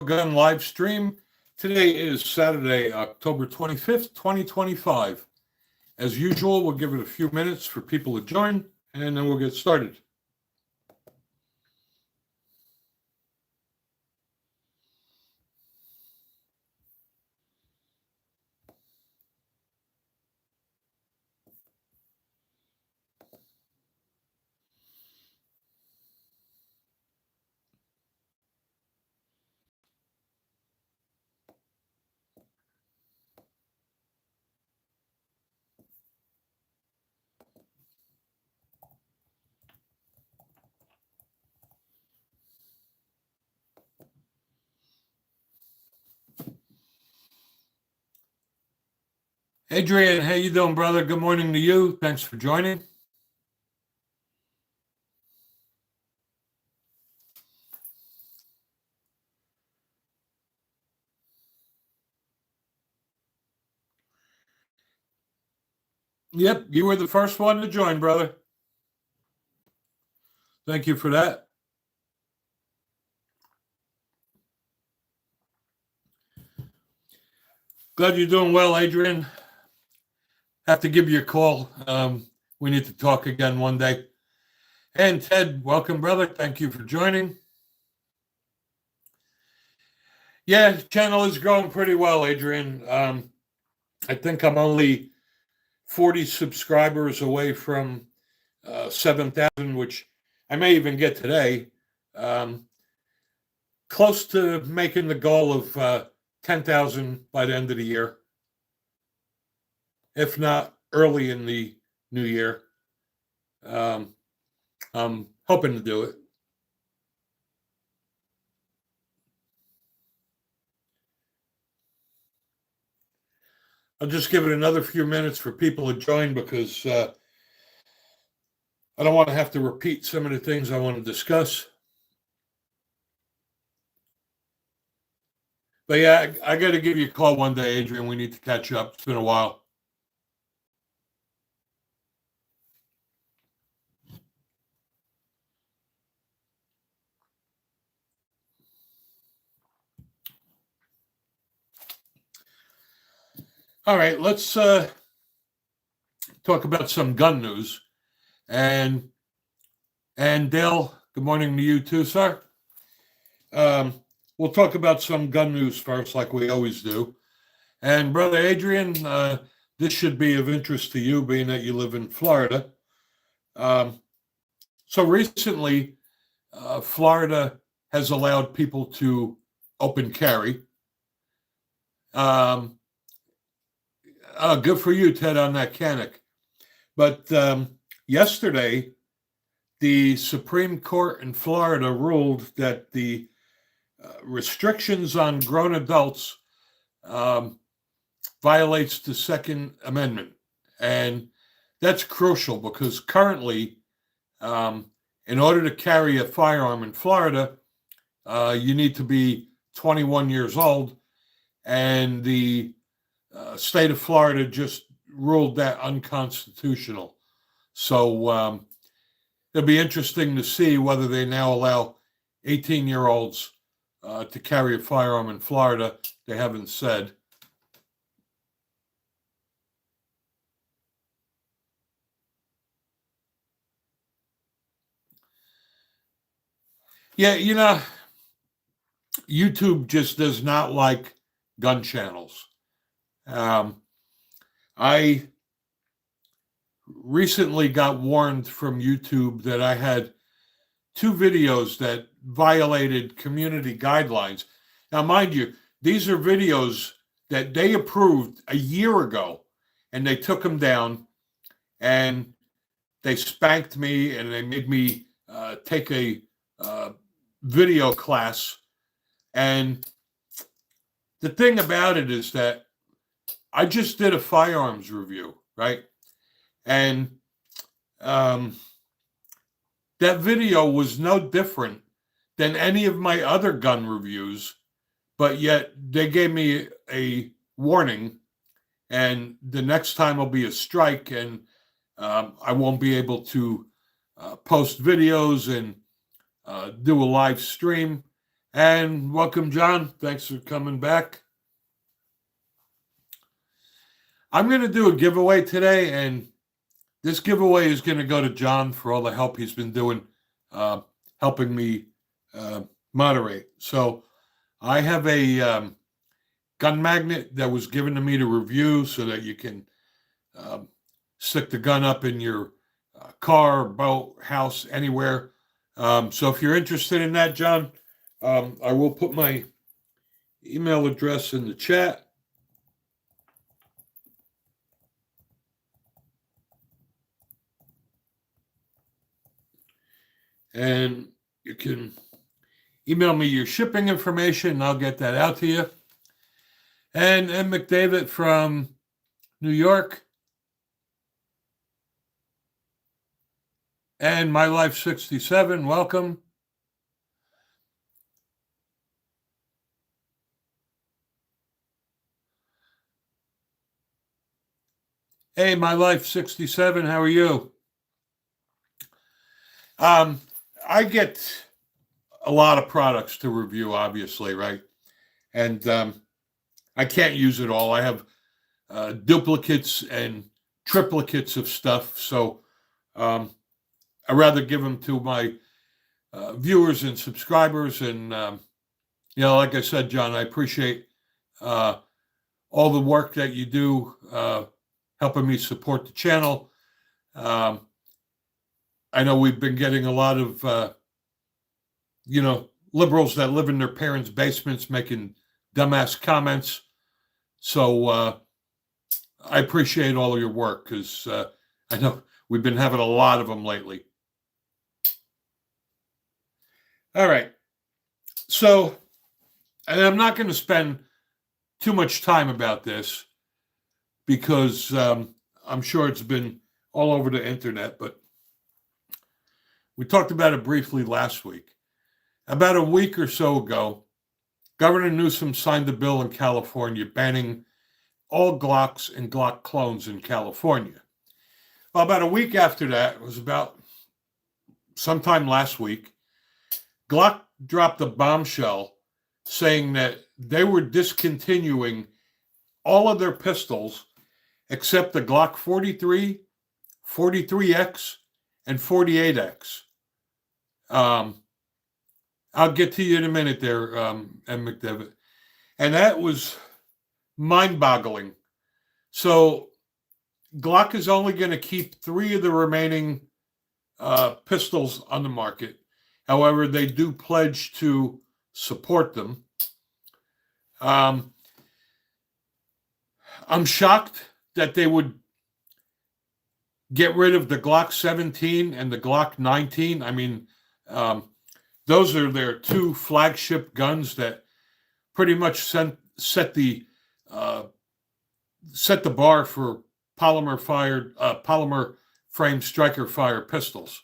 Gun live stream. Today is Saturday, October 25th, 2025. As usual, we'll give it a few minutes for people to join, and then we'll get started. Adrian, how you doing, brother? Good morning to you. Thanks for joining. Yep, you were the first one to join, brother. Thank you for that. Glad you're doing well, Adrian. Have to give you a call. We need to talk again one day. And Ted, welcome, brother. Thank you for joining. Yeah, the channel is growing pretty well, Adrian. I think I'm only 40 subscribers away from 7,000, which I may even get today. Close to making the goal of 10,000 by the end of the year, if not early in the new year. I'm hoping to do it. I'll just give it another few minutes for people to join because I don't want to have to repeat some of the things I want to discuss. But yeah, I got to give you a call one day, Adrian. We need to catch up. It's been a while. All right, let's talk about some gun news. And Dale, good morning to you too, sir. We'll talk about some gun news first, like we always do. And brother Adrian, this should be of interest to you, being that you live in Florida. So recently, Florida has allowed people to open carry. Good for you, Ted, on that Canic. But yesterday, the Supreme Court in Florida ruled that the restrictions on grown adults violates the Second Amendment. And that's crucial because currently, in order to carry a firearm in Florida, you need to be 21 years old. And the state of Florida just ruled that unconstitutional. So it'll be interesting to see whether they now allow 18-year-olds to carry a firearm in Florida. They haven't said. Yeah, you know, YouTube just does not like gun channels. I recently got warned from YouTube that I had 2 videos that violated community guidelines. Now, mind you, these are videos that they approved a year ago, and they took them down, and they spanked me, and they made me take a video class. And the thing about it is that I just did a firearms review, right? And that video was no different than any of my other gun reviews, but yet they gave me a warning, and the next time will be a strike, and I won't be able to post videos and do a live stream. And welcome, John. Thanks for coming back. I'm going to do a giveaway today, and this giveaway is going to go to John for all the help he's been doing, helping me moderate. So I have a gun magnet that was given to me to review so that you can stick the gun up in your car, boat, house, anywhere. So if you're interested in that, John, I will put my email address in the chat. And you can email me your shipping information, and I'll get that out to you. And M. McDavid from New York. And My Life 67, welcome. Hey, My Life 67, how are you? I get a lot of products to review, obviously, right? And I can't use it all. I have duplicates and triplicates of stuff, so I'd rather give them to my viewers and subscribers. And, like I said, John, I appreciate all the work that you do helping me support the channel. I know we've been getting a lot of, liberals that live in their parents' basements making dumbass comments. So I appreciate all of your work because I know we've been having a lot of them lately. All right. So, and I'm not going to spend too much time about this because I'm sure it's been all over the internet, but we talked about it briefly last week. About a week or so ago, Governor Newsom signed a bill in California banning all Glocks and Glock clones in California. Well, about a week after that, it was about sometime last week, Glock dropped a bombshell saying that they were discontinuing all of their pistols except the Glock 43, 43X, and 48X. I'll get to you in a minute there, M. McDavid. And that was mind-boggling. So Glock is only going to keep 3 of the remaining pistols on the market. However, they do pledge to support them. I'm shocked that they would get rid of the Glock 17 and the Glock 19. I mean, those are their 2 flagship guns that pretty much set the bar for polymer frame striker fire pistols.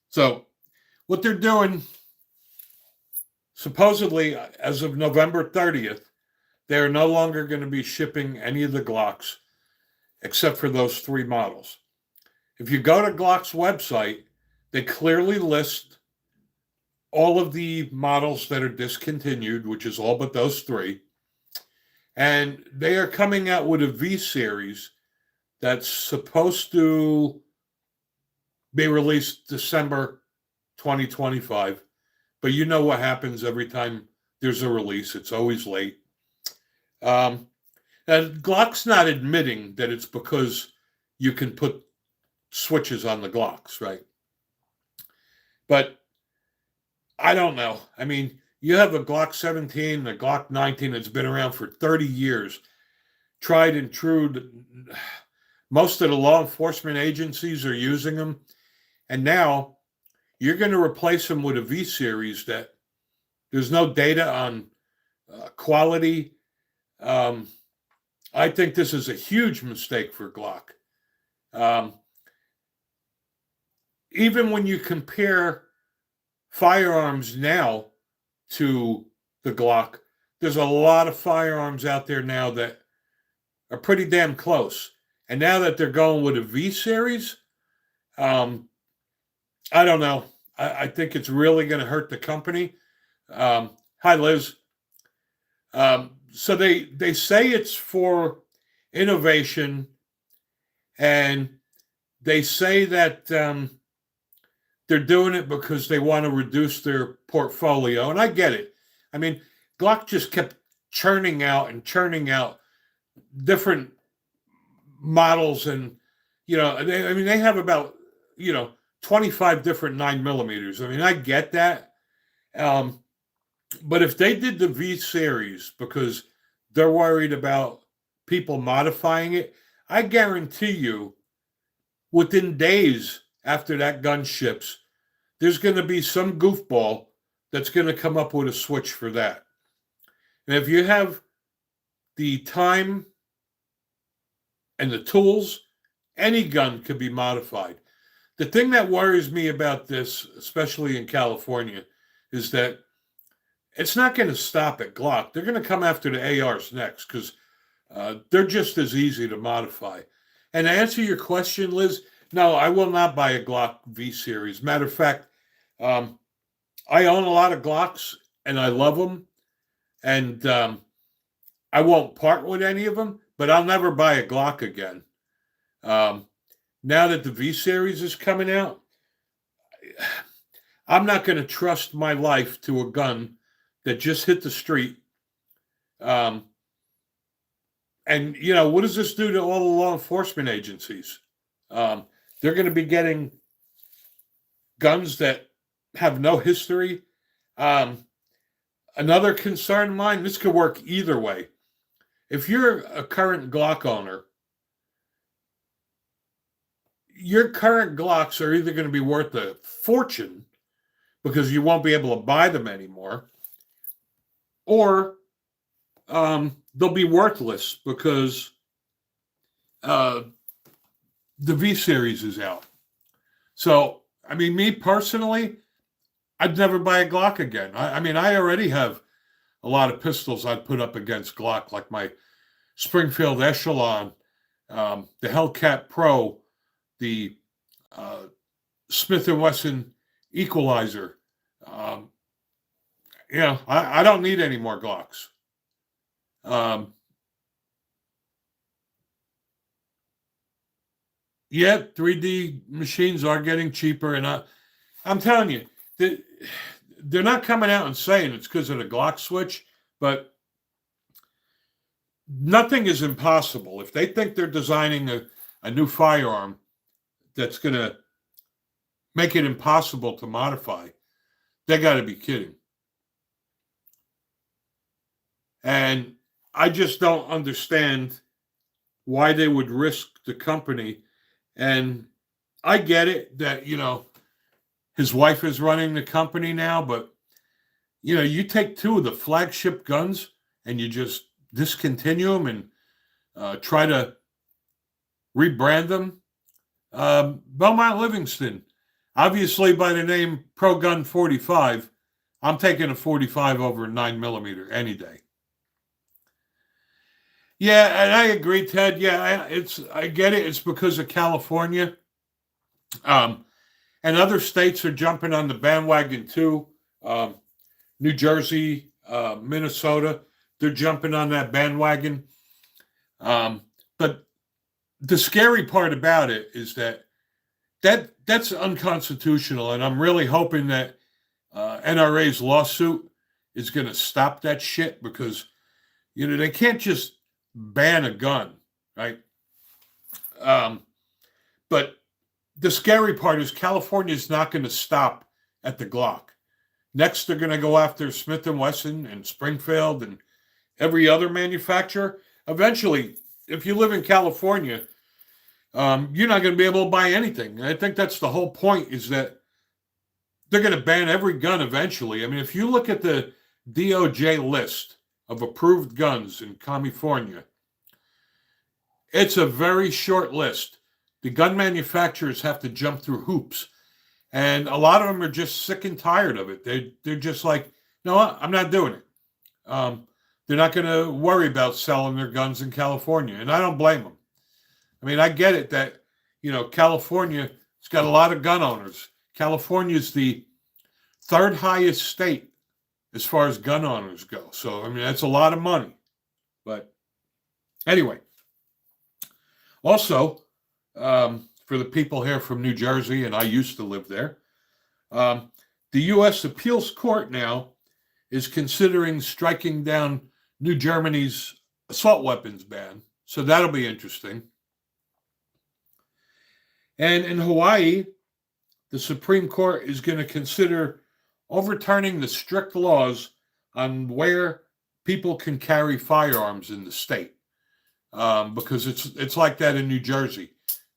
So what they're doing, supposedly as of November 30th, they're no longer going to be shipping any of the Glocks except for those 3 models. If you go to Glock's website, they clearly list all of the models that are discontinued, which is all but those 3. And they are coming out with a V series that's supposed to be released December 2025. But you know what happens every time there's a release. It's always late. And Glock's not admitting that it's because you can put switches on the Glocks, right? But I don't know. I mean, you have a Glock 17, a Glock 19 that's been around for 30 years, tried and true. Most of the law enforcement agencies are using them. And now you're going to replace them with a V series that there's no data on quality. I think this is a huge mistake for Glock. Even when you compare firearms now to the Glock, there's a lot of firearms out there now that are pretty damn close. And now that they're going with a V series, I don't know. I think it's really going to hurt the company. Hi, Liz. So they say it's for innovation, and they say that they're doing it because they want to reduce their portfolio, and I get it. I mean, Glock just kept churning out and churning out different models, and they have about 25 different 9mm. I mean, I get that. But if they did the V series because they're worried about people modifying it, I guarantee you within days after that gun ships, there's going to be some goofball that's going to come up with a switch for that. And if you have the time and the tools, any gun could be modified. The thing that worries me about this, especially in California, is that it's not going to stop at Glock. They're going to come after the ARs next because they're just as easy to modify. And to answer your question, Liz, no, I will not buy a Glock V series. Matter of fact, I own a lot of Glocks and I love them. And I won't part with any of them, but I'll never buy a Glock again. Now that the V series is coming out, I'm not going to trust my life to a gun that just hit the street. And, what does this do to all the law enforcement agencies? They're going to be getting guns that have no history. Another concern of mine, this could work either way. If you're a current Glock owner, your current Glocks are either going to be worth a fortune because you won't be able to buy them anymore, or they'll be worthless because the V series is out. So, I mean, me personally, I'd never buy a Glock again. I already have a lot of pistols I'd put up against Glock, like my Springfield Echelon, the Hellcat Pro, the Smith & Wesson Equalizer. I don't need any more Glocks. Yeah, 3D machines are getting cheaper, and I'm telling you, they're not coming out and saying it's because of the Glock switch, but nothing is impossible. If they think they're designing a new firearm that's going to make it impossible to modify, they got to be kidding. And I just don't understand why they would risk the company. And I get it that, his wife is running the company now, but, you take two of the flagship guns and you just discontinue them and try to rebrand them. Beaumont Livingston, obviously by the name Pro Gun 45, I'm taking a 45 over a 9mm any day. Yeah, and I agree, Ted. Yeah, I get it. It's because of California. And other states are jumping on the bandwagon too. New Jersey, Minnesota, they're jumping on that bandwagon. But the scary part about it is that's unconstitutional, and I'm really hoping that NRA's lawsuit is going to stop that shit because they can't just ban a gun, right? But the scary part is California is not going to stop at the Glock. Next, they're going to go after Smith & Wesson and Springfield and every other manufacturer. Eventually, if you live in California, you're not going to be able to buy anything. And I think that's the whole point, is that they're going to ban every gun eventually. I mean, if you look at the DOJ list of approved guns in California, it's a very short list. The gun manufacturers have to jump through hoops. And a lot of them are just sick and tired of it. They're just like, you know what? I'm not doing it. They're not going to worry about selling their guns in California. And I don't blame them. I mean, I get it that, California has got a lot of gun owners. California is the third highest state as far as gun owners go. So, I mean, that's a lot of money. But anyway, also, for the people here from New Jersey, and I used to live there, the U.S. Appeals Court now is considering striking down New Germany's assault weapons ban. So that'll be interesting. And in Hawaii, the Supreme Court is going to consider overturning the strict laws on where people can carry firearms in the state, because it's like that in New Jersey.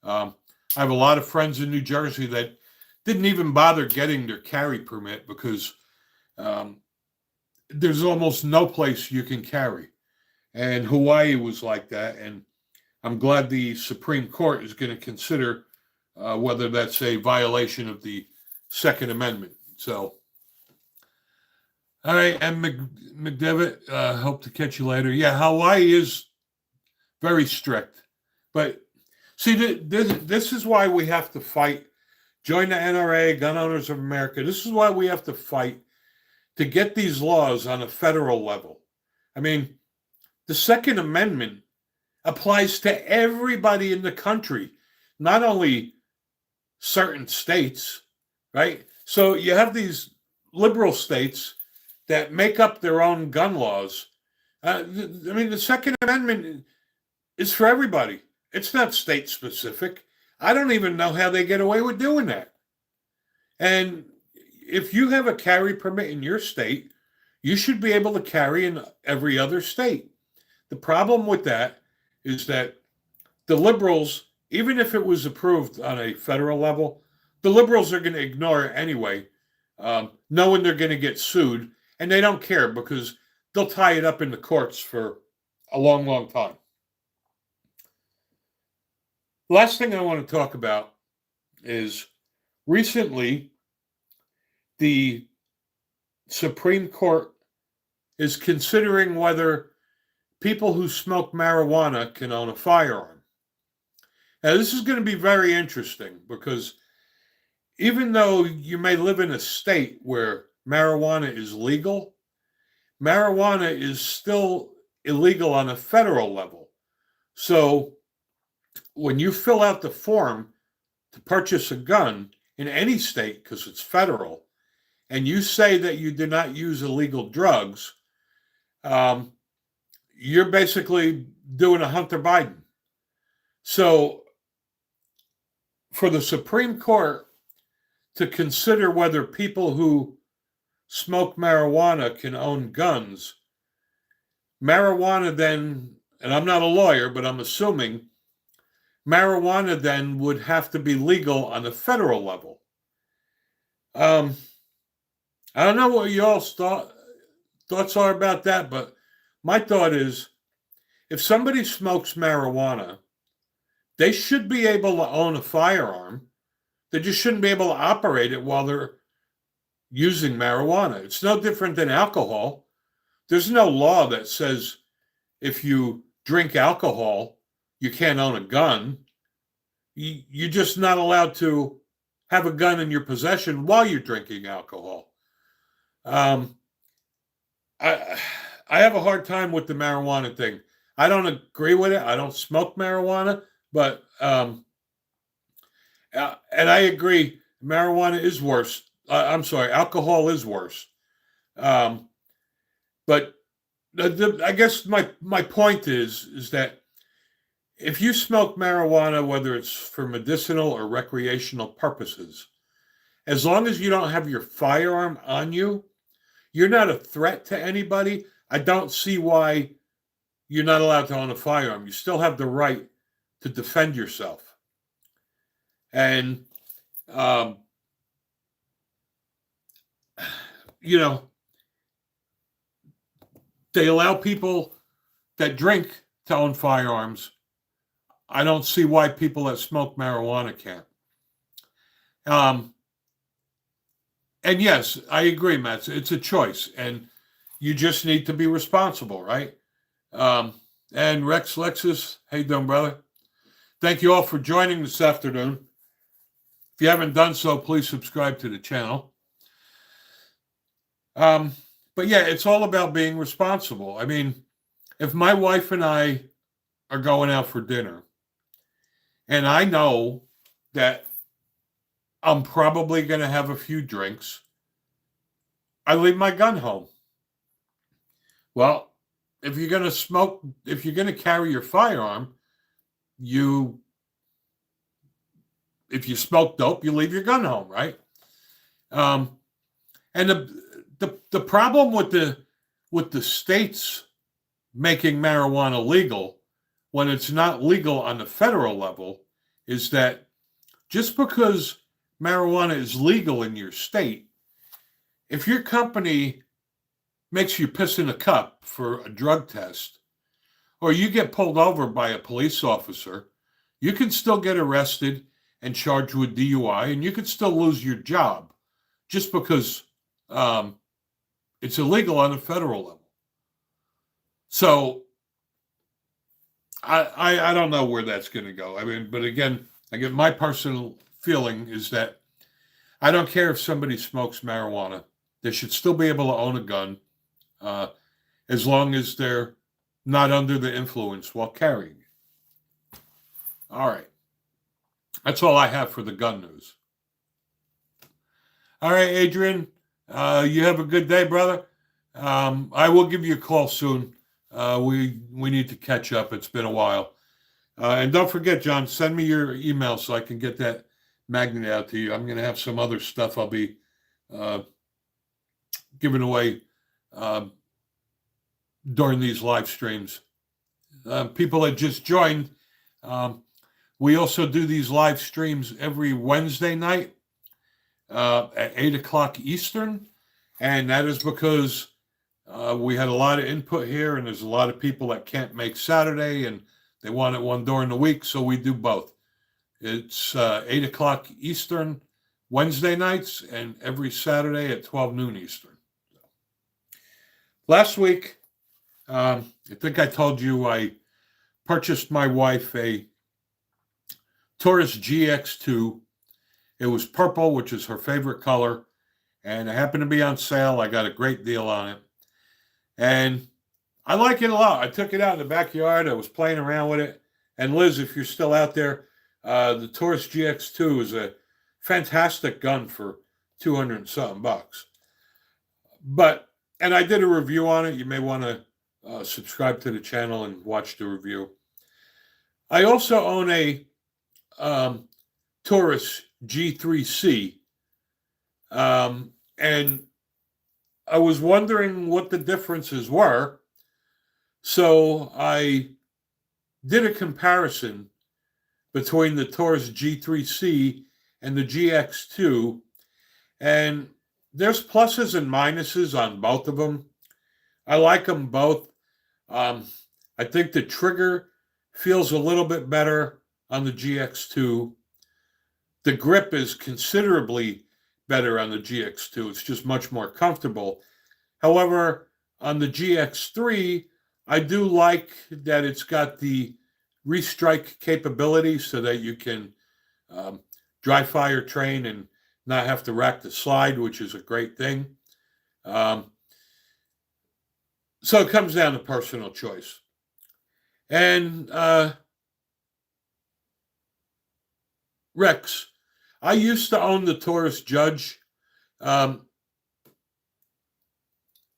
I have a lot of friends in New Jersey that didn't even bother getting their carry permit because there's almost no place you can carry. And Hawaii was like that. And I'm glad the Supreme Court is going to consider whether that's a violation of the Second Amendment. So, all right, and McDevitt, hope to catch you later. Yeah, Hawaii is very strict. But see, this is why we have to fight. Join the NRA, Gun Owners of America. This is why we have to fight to get these laws on a federal level. I mean, the Second Amendment applies to everybody in the country, not only certain states, right? So you have these liberal states that make up their own gun laws. I mean, the Second Amendment is for everybody. It's not state specific. I don't even know how they get away with doing that. And if you have a carry permit in your state, you should be able to carry in every other state. The problem with that is that the liberals, even if it was approved on a federal level, the liberals are going to ignore it anyway, knowing they're going to get sued, and they don't care because they'll tie it up in the courts for a long, long time. The last thing I want to talk about is recently the Supreme Court is considering whether people who smoke marijuana can own a firearm. Now, this is going to be very interesting because even though you may live in a state where marijuana is legal, marijuana is still illegal on a federal level. So when you fill out the form to purchase a gun in any state, because it's federal, and you say that you do not use illegal drugs, you're basically doing a Hunter Biden. So for the Supreme Court to consider whether people who smoke marijuana can own guns, marijuana then, and I'm not a lawyer, but I'm assuming marijuana then would have to be legal on the federal level. I don't know what y'all's thoughts are about that, but my thought is if somebody smokes marijuana, they should be able to own a firearm. They just shouldn't be able to operate it while they're using marijuana. It's no different than alcohol. There's no law that says if you drink alcohol, you can't own a gun. You're just not allowed to have a gun in your possession while you're drinking alcohol. I have a hard time with the marijuana thing. I don't agree with it. I don't smoke marijuana, but and I agree, marijuana is worse. I'm sorry, alcohol is worse. But I guess my point is that if you smoke marijuana, whether it's for medicinal or recreational purposes, as long as you don't have your firearm on you, you're not a threat to anybody. I don't see why you're not allowed to own a firearm. You still have the right to defend yourself. And, they allow people that drink to own firearms. I don't see why people that smoke marijuana can't. And yes, I agree, Matt. It's a choice, and you just need to be responsible, right? And Rex Lexus, how you doing, brother? Thank you all for joining this afternoon. If you haven't done so, please subscribe to the channel. But yeah, it's all about being responsible. I mean, if my wife and I are going out for dinner and I know that I'm probably going to have a few drinks, I leave my gun home. Well, if you're going to smoke, if you're going to carry your firearm, you, if you smoke dope, you leave your gun home, right? Um, and the problem with the states making marijuana legal when it's not legal on the federal level is that just because marijuana is legal in your state, if your company makes you piss in a cup for a drug test, or you get pulled over by a police officer, you can still get arrested and charged with DUI, and you could still lose your job just because it's illegal on the federal level. So I don't know where that's going to go. I mean, but again, my personal feeling is that I don't care if somebody smokes marijuana; they should still be able to own a gun, as long as they're not under the influence while carrying it. All right, that's all I have for the gun news. All right, Adrian, you have a good day, brother. I will give you a call soon. We need to catch up. It's been a while. And don't forget, John, send me your email so I can get that magnet out to you. I'm going to have some other stuff I'll be giving away during these live streams. People that just joined, we also do these live streams every Wednesday night at 8 o'clock Eastern. And that is because we had a lot of input here, and there's a lot of people that can't make Saturday, and they want it one during the week, so we do both. It's 8 o'clock Eastern Wednesday nights, and every Saturday at 12 noon Eastern. Last week, I think I told you I purchased my wife a Taurus GX2. It was purple, which is her favorite color, and it happened to be on sale. I got a great deal on it. And I like it a lot. I took it out in the backyard. I was playing around with it. And Liz, if you're still out there, the Taurus GX2 is a fantastic gun for 200 and something bucks. And I did a review on it. You may want to subscribe to the channel and watch the review. I also own a Taurus G3C. And I was wondering what the differences were. So I did a comparison between the Taurus G3C and the GX2. And there's pluses and minuses on both of them. I like them both. I think the trigger feels a little bit better on the GX2. The grip is considerably better on the GX2. It's just much more comfortable. However, on the GX3, I do like that it's got the restrike capability so that you can dry fire train and not have to rack the slide, which is a great thing. So it comes down to personal choice. And Rex, I used to own the Taurus Judge.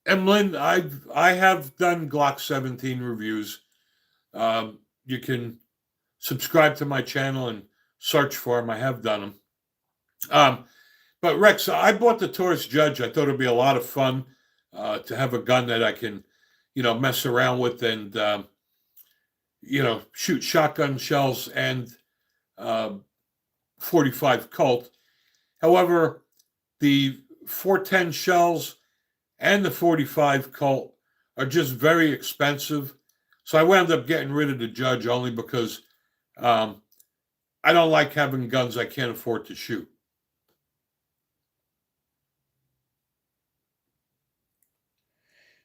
Emlyn, I have done Glock 17 reviews. You can subscribe to my channel and search for them. I have done them. But Rex, I bought the Taurus Judge. I thought it'd be a lot of fun to have a gun that I can, mess around with and, shoot shotgun shells and 45 Colt. However, the 410 shells and the 45 Colt are just very expensive. So I wound up getting rid of the Judge only because I don't like having guns I can't afford to shoot.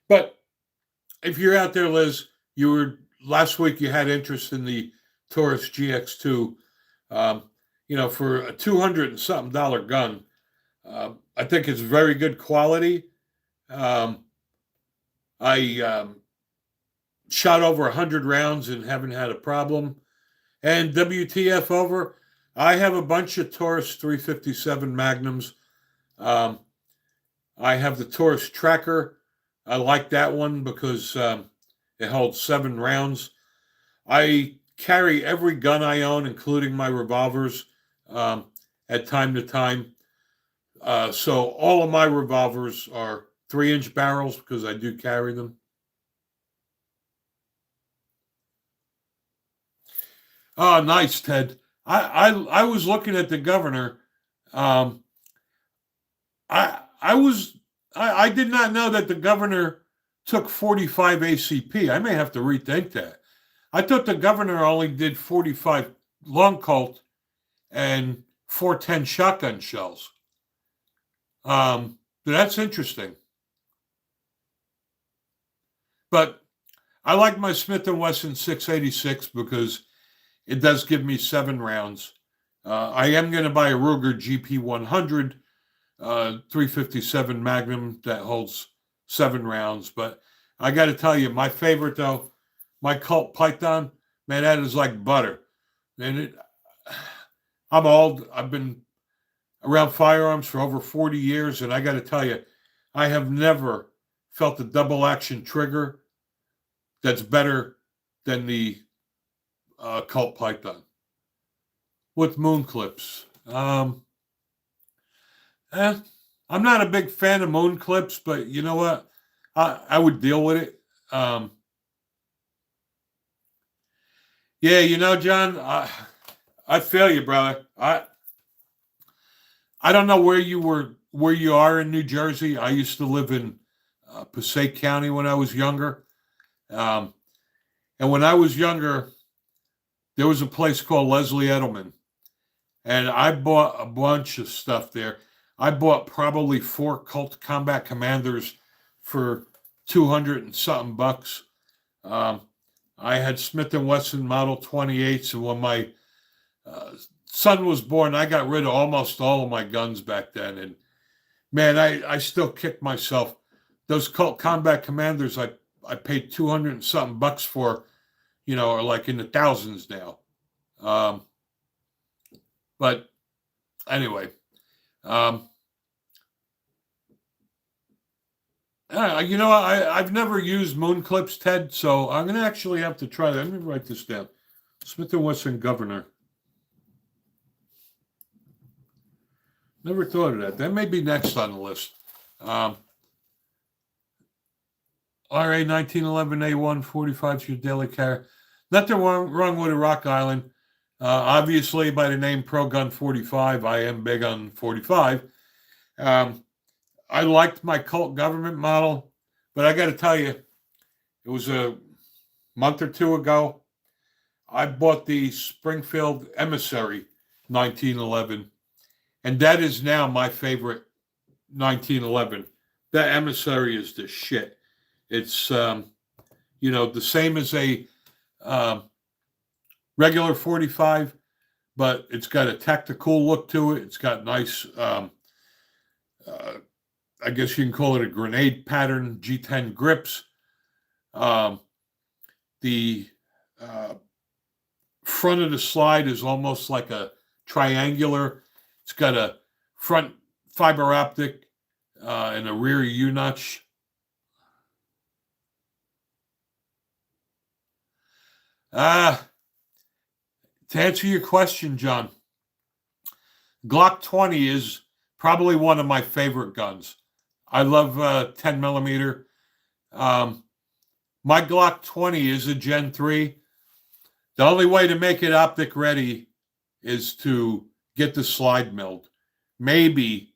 But if you're out there, Liz, last week you had interest in the Taurus GX2. For a $200 and something gun, I think it's very good quality. Um, I shot over 100 rounds and haven't had a problem. And WTF over, I have a bunch of Taurus 357 Magnums. Um, I have the Taurus Tracker. I like that one because it holds 7 rounds. I carry every gun I own, including my revolvers, um, at time to time. So all of my revolvers are 3-inch barrels because I do carry them. Oh, nice, Ted. I was looking at the governor. Um, I did not know that the governor took 45 ACP. I may have to rethink that. I thought the governor only did 45 long Colt and 410 shotgun shells. That's interesting. But I like my Smith & Wesson 686 because it does give me 7 rounds. I am going to buy a Ruger GP100 357 Magnum that holds 7 rounds. But I got to tell you, my favorite though, my Colt Python, man, that is like butter. And I'm old. I've been around firearms for over 40 years, and I got to tell you, I have never felt a double action trigger that's better than the Colt Python with moon clips. I'm not a big fan of moon clips, but you know what? I would deal with it. Yeah, John, I feel you, brother. I don't know where you are in New Jersey. I used to live in Passaic County when I was younger. And when I was younger, there was a place called Leslie Edelman. And I bought a bunch of stuff there. I bought probably 4 Colt Combat Commanders for 200 and something bucks. I had Smith & Wesson Model 28s, and when my son was born, I got rid of almost all of my guns back then. And man, I still kick myself. Those Colt Combat Commanders I paid 200 and something bucks for, are like in the thousands now. But anyway, I've never used moon clips, Ted, so I'm going to actually have to try that. Let me write this down. Smith & Wesson Governor. Never thought of that. That may be next on the list. RA 1911A1 45 is your daily carry. Nothing wrong with a Rock Island. Obviously, by the name Pro Gun 45, I am big on 45. I liked my Colt government model, but I got to tell you, it was a month or two ago. I bought the Springfield Emissary 1911, and that is now my favorite 1911. That Emissary is the shit. It's, the same as a regular 45, but it's got a tactical look to it. It's got nice, I guess you can call it a grenade pattern, G10 grips. The front of the slide is almost like a triangular. It's got a front fiber optic and a rear U-notch. To answer your question, John, Glock 20 is probably one of my favorite guns. I love 10 millimeter. My Glock 20 is a Gen 3. The only way to make it optic ready is to get the slide milled. Maybe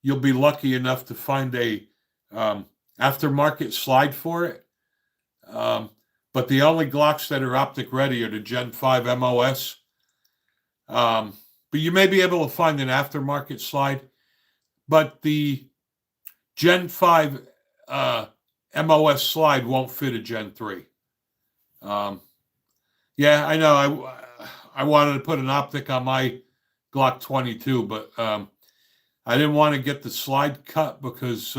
you'll be lucky enough to find a aftermarket slide for it. But the only Glocks that are optic ready are the Gen 5 MOS. But you may be able to find an aftermarket slide. But the Gen 5 MOS slide won't fit a Gen 3. Yeah, I know. I wanted to put an optic on my Glock 22, but I didn't want to get the slide cut because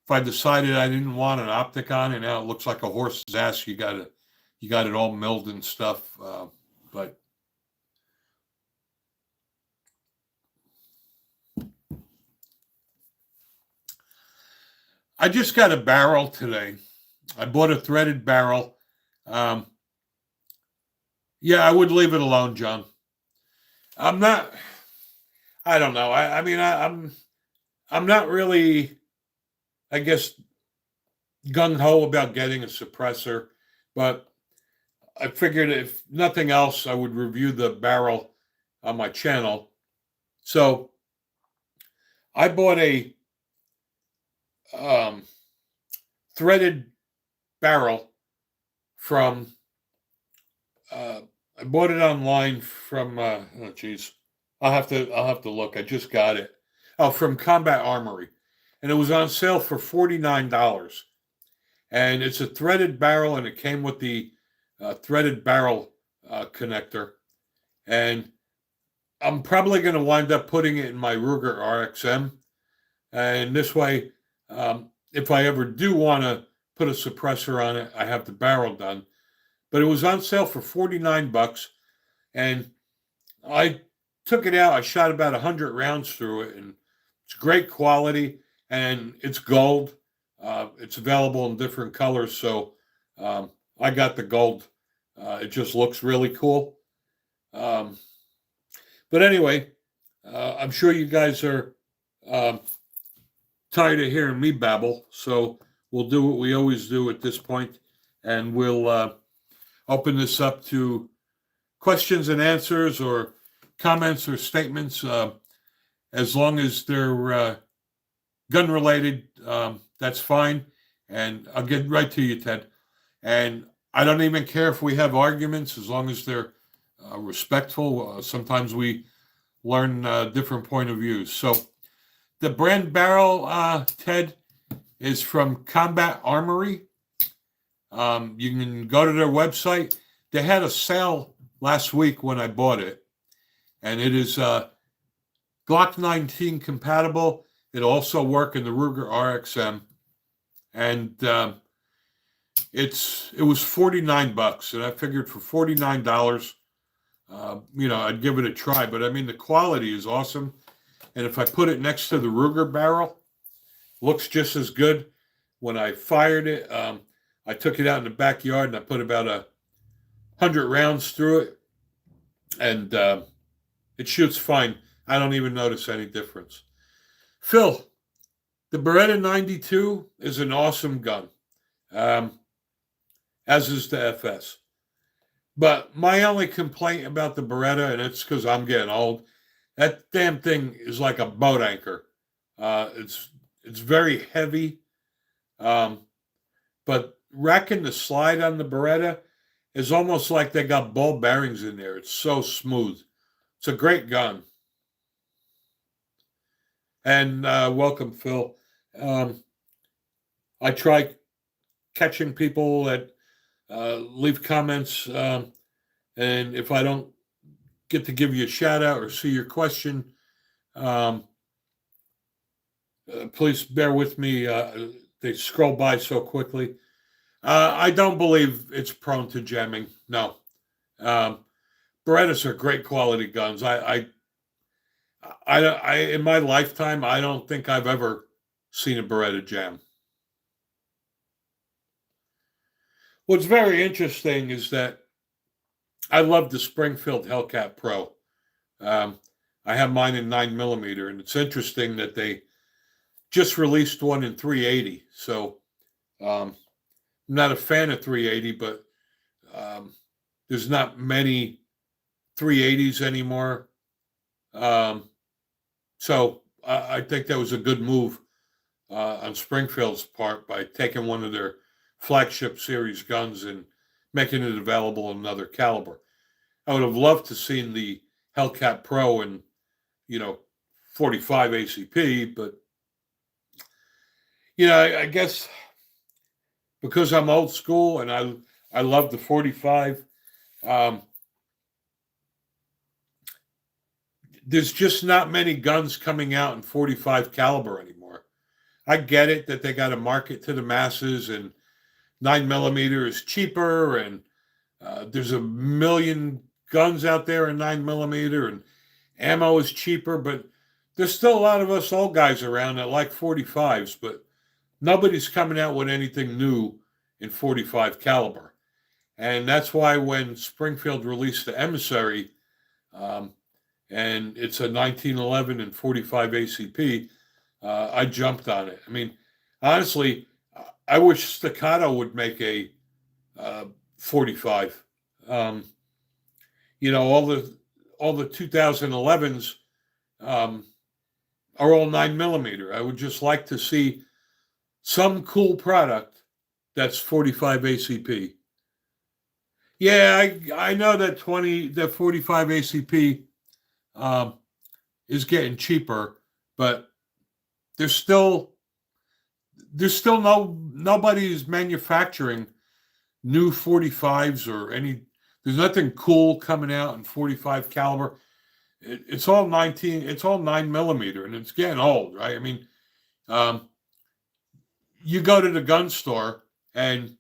if I decided I didn't want an optic on it, now it looks like a horse's ass. You got it all milled and stuff. But I just got a barrel today. I bought a threaded barrel. Yeah, I would leave it alone, John. I'm not. I don't know. I mean, I'm not really, I guess, gung ho about getting a suppressor, but I figured if nothing else, I would review the barrel on my channel. So I bought a threaded barrel from. I bought it online from. Oh, geez, I'll have to look. I just got it. Oh, from Combat Armory, and it was on sale for $49. And it's a threaded barrel, and it came with the threaded barrel connector. And I'm probably going to wind up putting it in my Ruger RXM. And this way, if I ever do want to put a suppressor on it, I have the barrel done. But it was on sale for $49, and I took it out. I shot about 100 rounds through it, and it's great quality, and it's gold. It's available in different colors, so I got the gold. It just looks really cool. But anyway, I'm sure you guys are tired of hearing me babble, so we'll do what we always do at this point, and we'll open this up to questions and answers or comments or statements. As long as they're gun related, that's fine. And I'll get right to you, Ted. And I don't even care if we have arguments as long as they're respectful. Sometimes we learn different point of views. So the brand barrel, Ted, is from Combat Armory. You can go to their website. They had a sale last week when I bought it, and it is Glock 19 compatible. It'll also work in the Ruger RXM, and it was $49, and I figured for $49, I'd give it a try. But I mean, the quality is awesome, and if I put it next to the Ruger barrel, looks just as good. When I fired it, I took it out in the backyard and I put about 100 rounds through it, and it shoots fine. I don't even notice any difference. Phil, the Beretta 92 is an awesome gun, as is the FS. But my only complaint about the Beretta, and it's because I'm getting old, that damn thing is like a boat anchor. It's very heavy, but racking the slide on the Beretta is almost like they got ball bearings in there. It's so smooth. It's a great gun. And welcome, Phil. I try catching people that leave comments, and if I don't get to give you a shout out or see your question, please bear with me. They scroll by so quickly. I don't believe it's prone to jamming. No. Berettas are great quality guns. I in my lifetime, I don't think I've ever seen a Beretta jam. What's very interesting is that I love the Springfield Hellcat Pro. I have mine in 9mm, and it's interesting that they just released one in 380. So I'm not a fan of 380, but there's not many 380s anymore. So I think that was a good move on Springfield's part by taking one of their flagship series guns and making it available in another caliber. I would have loved to seen the Hellcat Pro in, 45 ACP, but I guess because I'm old school and I love the 45. There's just not many guns coming out in 45 caliber anymore. I get it that they got to market to the masses, and 9mm is cheaper, and there's a million guns out there in 9mm, and ammo is cheaper, but there's still a lot of us old guys around that like 45s, but nobody's coming out with anything new in 45 caliber. And that's why when Springfield released the Emissary, and it's a 1911 and 45 ACP, I jumped on it. I mean, honestly, I wish Staccato would make a 45. All the 2011s are all 9mm. I would just like to see some cool product that's 45 ACP. Yeah, I know that 45 ACP is getting cheaper, but there's still nobody's manufacturing new 45s or any. There's nothing cool coming out in 45 caliber. It's all 9mm, and it's getting old, right? I mean, you go to the gun store and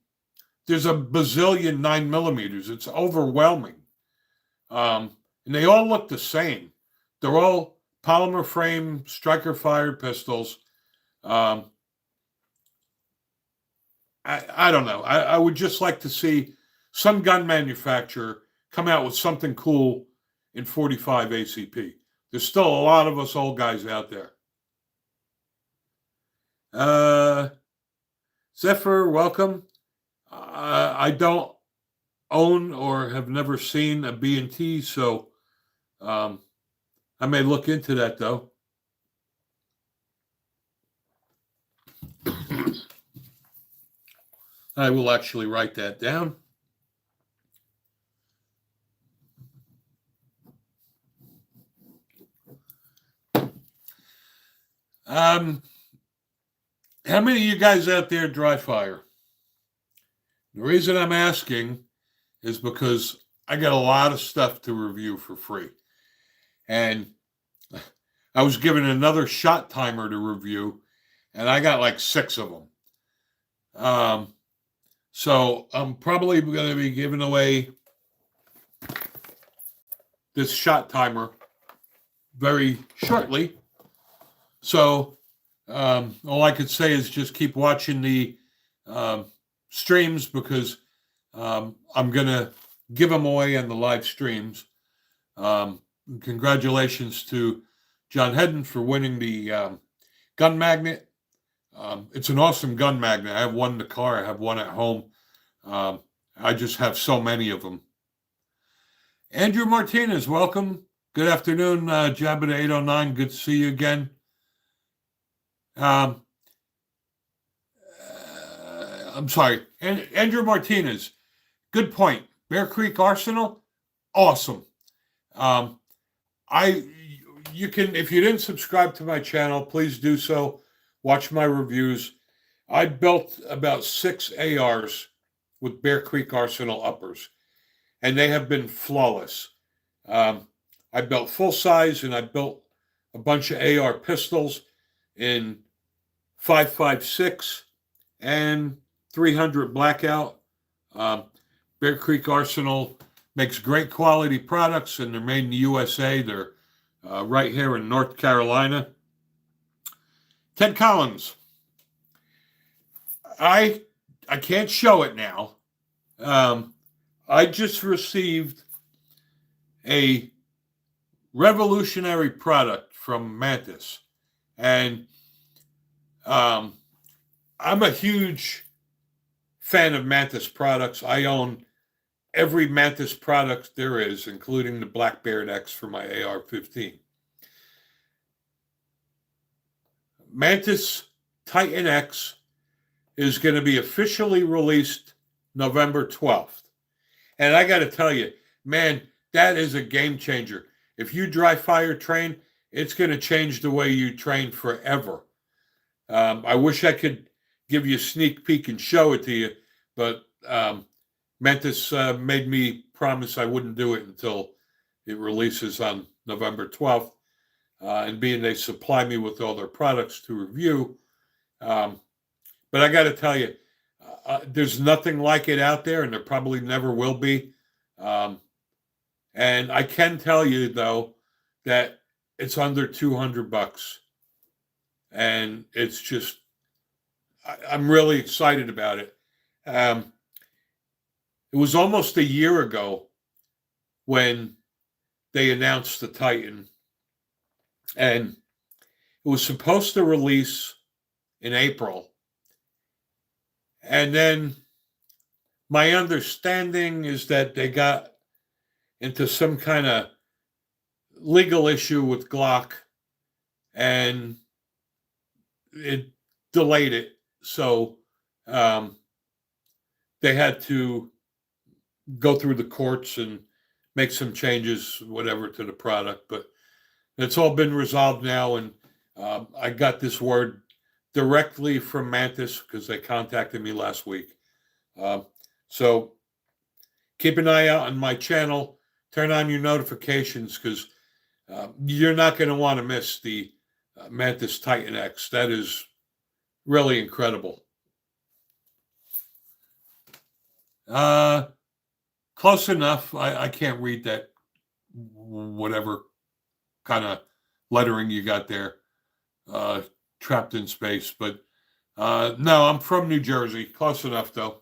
there's a bazillion 9mm. It's overwhelming. And they all look the same. They're all polymer frame, striker fired pistols. I don't know. I would just like to see some gun manufacturer come out with something cool in 45 ACP. There's still a lot of us old guys out there. Zephyr, welcome. I don't own or have never seen a B&T, so I may look into that, though. I will actually write that down. How many of you guys out there dry fire? The reason I'm asking is because I got a lot of stuff to review for free. And I was given another shot timer to review, and I got like 6 of them. So I'm probably going to be giving away this shot timer very shortly. So all I could say is just keep watching the streams, because I'm going to give them away on the live streams. Congratulations to John Hedden for winning the gun magnet. It's an awesome gun magnet. I have one in the car. I have one at home. I just have so many of them. Andrew Martinez, welcome. Good afternoon, Jabba 809. Good to see you again. I'm sorry, Andrew Martinez. Good point. Bear Creek Arsenal, awesome. You can, if you didn't subscribe to my channel, please do so. Watch my reviews. I built about 6 ARs with Bear Creek Arsenal uppers, and they have been flawless. I built full size, and I built a bunch of AR pistols in 5.56 and 300 blackout. Bear Creek Arsenal makes great quality products, and they're made in the USA. They're right here in North Carolina. Ted Collins. I can't show it now. I just received a revolutionary product from Mantis, and I'm a huge fan of Mantis products. I own every Mantis product there is, including the Black Bear X for my AR-15. Mantis Titan X is going to be officially released November 12th. And I got to tell you, man, that is a game changer. If you dry fire train, it's going to change the way you train forever. I wish I could give you a sneak peek and show it to you, but Mantis made me promise I wouldn't do it until it releases on November 12th. And being they supply me with all their products to review, But I got to tell you, there's nothing like it out there, and there probably never will be. And I can tell you though that it's under $200, and it's just I'm really excited about it. It was almost a year ago when they announced the Titan, and it was supposed to release in April. And then my understanding is that they got into some kind of legal issue with Glock and it delayed it. So they had to go through the courts and make some changes, whatever, to the product. But it's all been resolved now. And I got this word directly from Mantis because they contacted me last week. So keep an eye out on my channel. Turn on your notifications because you're not going to want to miss the Mantis Titan X. That is really incredible. Close enough. I can't read that, whatever kind of lettering you got there, trapped in space. But no, I'm from New Jersey. Close enough, though.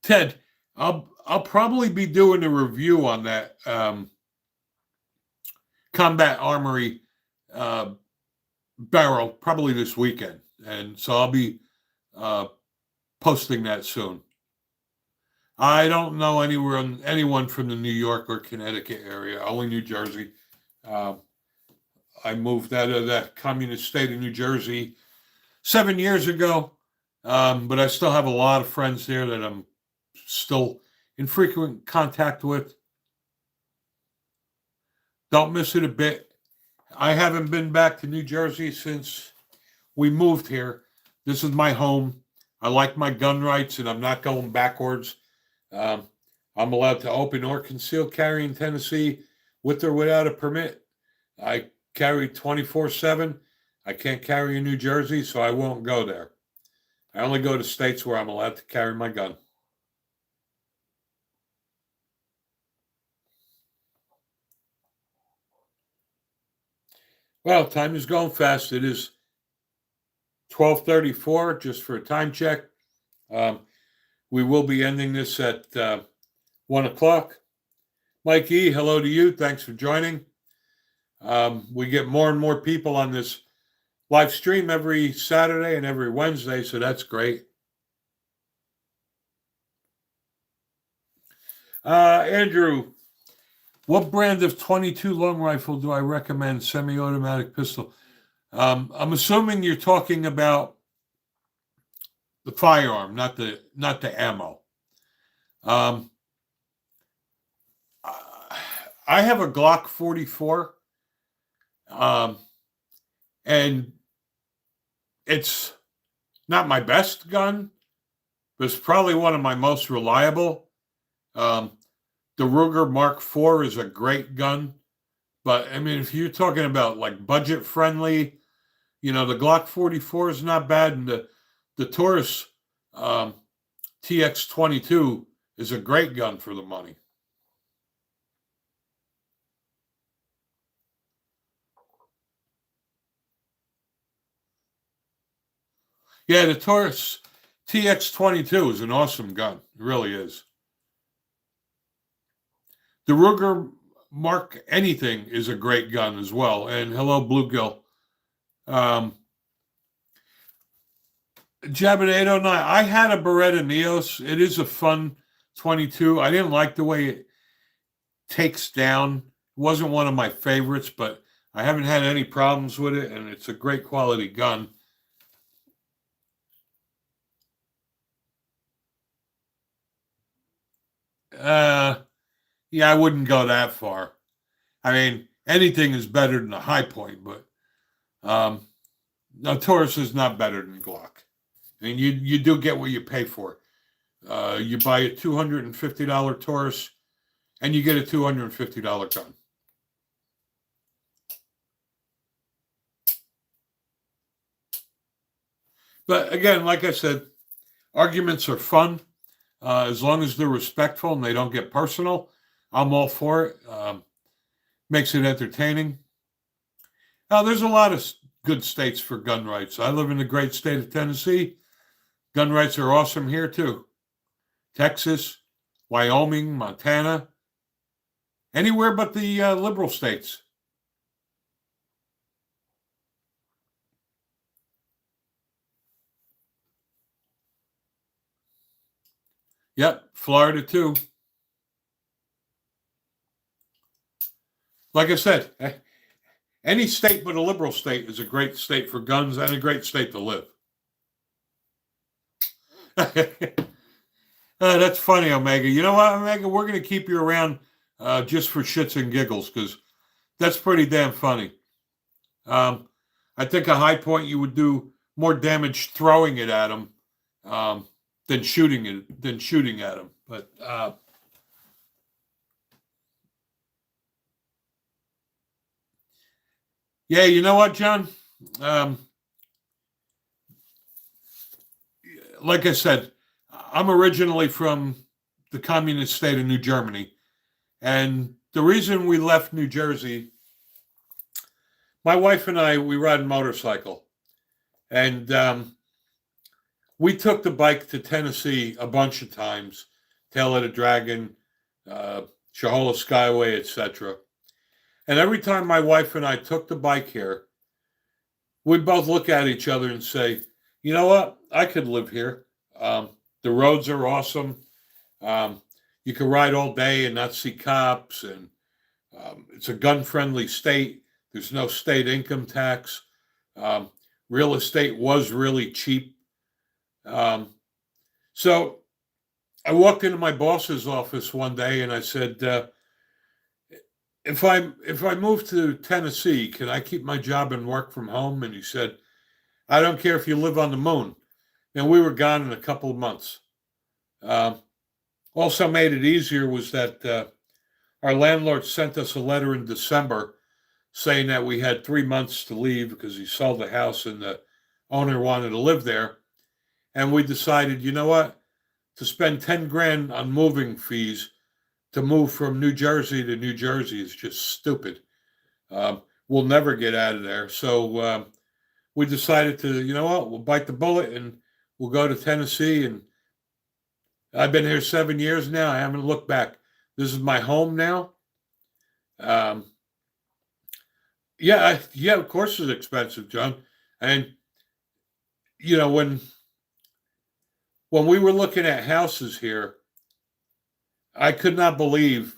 Ted, I'll probably be doing a review on that Combat Armory barrel probably this weekend, and so I'll be posting that soon. I don't know anyone from the New York or Connecticut area, only New Jersey. I moved out of the communist state of New Jersey 7 years ago, but I still have a lot of friends there that I'm still in frequent contact with. Don't miss it a bit. I haven't been back to New Jersey since we moved here. This is my home. I like my gun rights, and I'm not going backwards. I'm allowed to open or conceal carry in Tennessee with or without a permit. I carry 24/7. I can't carry in New Jersey, so I won't go there. I only go to states where I'm allowed to carry my gun. Well, time is going fast. It is 12:34, just for a time check. We will be ending this at 1 o'clock. Mike E., hello to you. Thanks for joining. We get more and more people on this live stream every Saturday and every Wednesday, so that's great. Andrew, what brand of .22 long rifle do I recommend? Semi-automatic pistol. I'm assuming you're talking about the firearm, not the ammo. I have a Glock 44, and it's not my best gun, but it's probably one of my most reliable. The Ruger Mark IV is a great gun, but I mean, if you're talking about like budget friendly, the Glock 44 is not bad, and the Taurus TX22 is a great gun for the money. Yeah, the Taurus TX22 is an awesome gun. It really is. The Ruger Mark anything is a great gun as well. And hello, Bluegill. Jabba 809. I had a Beretta Neos. It is a fun 22. I didn't like the way it takes down. It wasn't one of my favorites, but I haven't had any problems with it, and it's a great quality gun. Yeah, I wouldn't go that far. I mean, anything is better than a High Point, but no, Taurus is not better than Glock. and you do get what you pay for. You buy a $250 Taurus, and you get a $250 gun. But again, like I said, arguments are fun. As long as they're respectful and they don't get personal, I'm all for it. Makes it entertaining. Now, there's a lot of good states for gun rights. I live in the great state of Tennessee. Gun rights are awesome here, too. Texas, Wyoming, Montana, anywhere but the liberal states. Yep, Florida, too. Like I said, any state but a liberal state is a great state for guns and a great state to live. That's funny, Omega. You know what, Omega? We're going to keep you around just for shits and giggles because that's pretty damn funny. I think a high point you would do more damage throwing it at them than shooting at them. But yeah, you know what, John? Like I said, I'm originally from the communist state of New Germany. And the reason we left New Jersey, my wife and I, we ride a motorcycle. And we took the bike to Tennessee a bunch of times, Tail of the Dragon, Shahola Skyway, etc. And every time my wife and I took the bike here, we'd both look at each other and say, you know what? I could live here. The roads are awesome. You can ride all day and not see cops. And it's a gun-friendly state. There's no state income tax. Real estate was really cheap. So I walked into my boss's office one day and I said, if I move to Tennessee, can I keep my job and work from home? And he said, I don't care if you live on the moon. And we were gone in a couple of months. Also made it easier was that our landlord sent us a letter in December saying that we had 3 months to leave because he sold the house and the owner wanted to live there. And we decided, you know what, to spend 10 grand on moving fees to move from New Jersey to New Jersey is just stupid. We'll never get out of there. So we decided to, you know what, we'll bite the bullet and we'll go to Tennessee. And I've been here 7 years now. I haven't looked back. This is my home now. Yeah, of course it's expensive, John. And, you know, when we were looking at houses here, I could not believe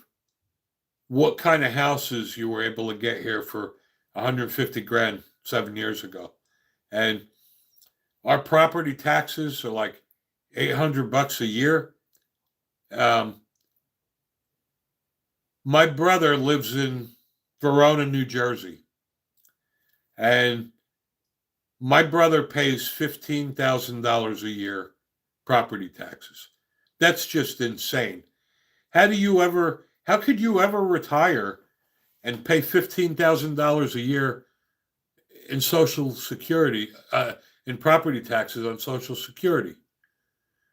what kind of houses you were able to get here for 150 grand 7 years ago. And our property taxes are like $800 a year. My brother lives in Verona, New Jersey. And my brother pays $15,000 a year property taxes. That's just insane. How could you ever retire and pay $15,000 a year in Social Security, in property taxes on Social Security?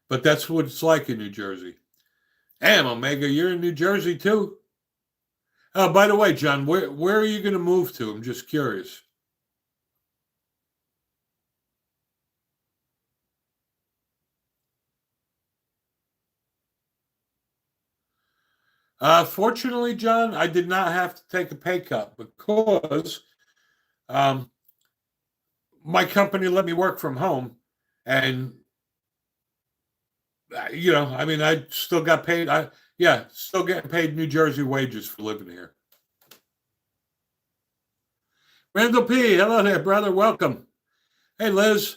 But that's what it's like in New Jersey. Damn, Omega, you're in New Jersey too? Oh, by the way, John, where are you going to move to? I'm just curious. Fortunately, John, I did not have to take a pay cut because my company let me work from home. And, you know, I mean, I still got paid. Still getting paid New Jersey wages for living here. Randall P., hello there, brother. Welcome. Hey, Liz.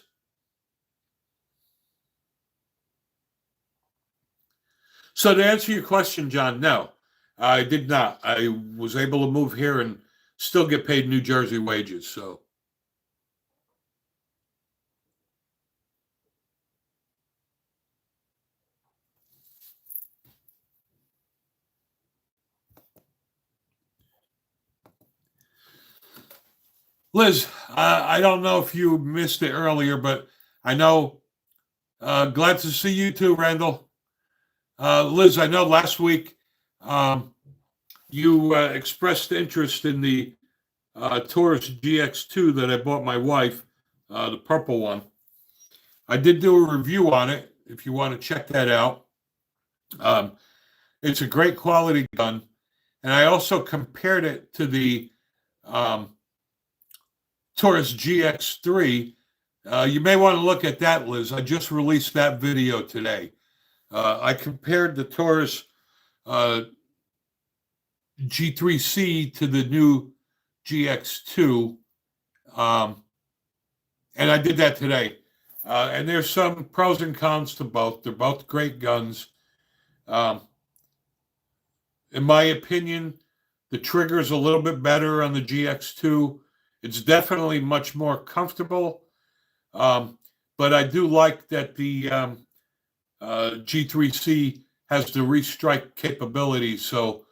So to answer your question, John, no, I did not. I was able to move here and still get paid New Jersey wages. So Liz, I don't know if you missed it earlier, but I know. Glad to see you too, Randall. Liz, I know last week um, you expressed interest in the Taurus GX2 that I bought my wife, the purple one. I did do a review on it if you want to check that out. Um, it's a great quality gun. And I also compared it to the um, Taurus GX3. You may want to look at that, Liz. I just released that video today. I compared the Taurus G3C to the new GX2, and I did that today. And there's some pros and cons to both. They're both great guns. In my opinion, the trigger's a little bit better on the GX2. It's definitely much more comfortable. But I do like that the G3C has the restrike capability, so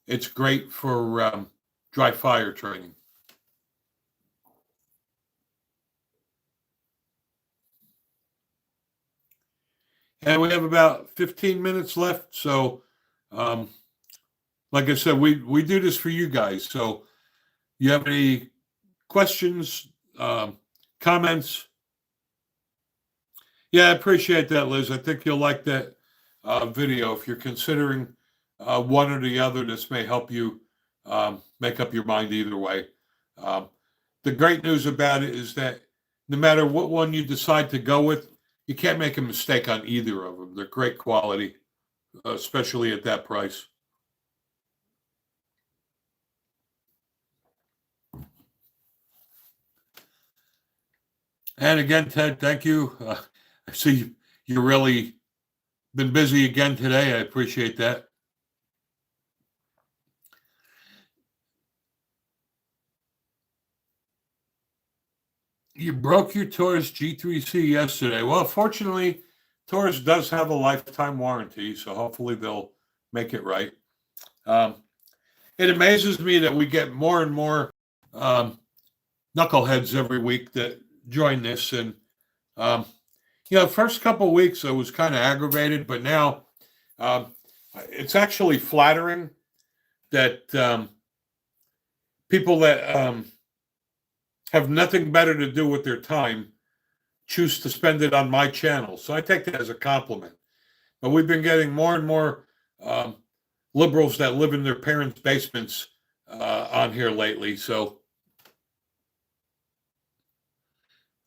it's great for dry fire training. And we have about 15 minutes left, so like I said, we do this for you guys. So you have any questions, comments? Yeah, I appreciate that, Liz. I think you'll like that video. If you're considering one or the other, this may help you make up your mind either way. The great news about it is that no matter what one you decide to go with, you can't make a mistake on either of them. They're great quality, especially at that price. And again, Ted, thank you. I see you've really been busy again today. I appreciate that. You broke your Taurus G3C yesterday. Well, fortunately, Taurus does have a lifetime warranty, so hopefully they'll make it right. It amazes me that we get more and more knuckleheads every week that join this. And, first couple of weeks I was kind of aggravated, but now it's actually flattering that people that have nothing better to do with their time choose to spend it on my channel. So I take that as a compliment. But we've been getting more and more liberals that live in their parents' basements on here lately. So,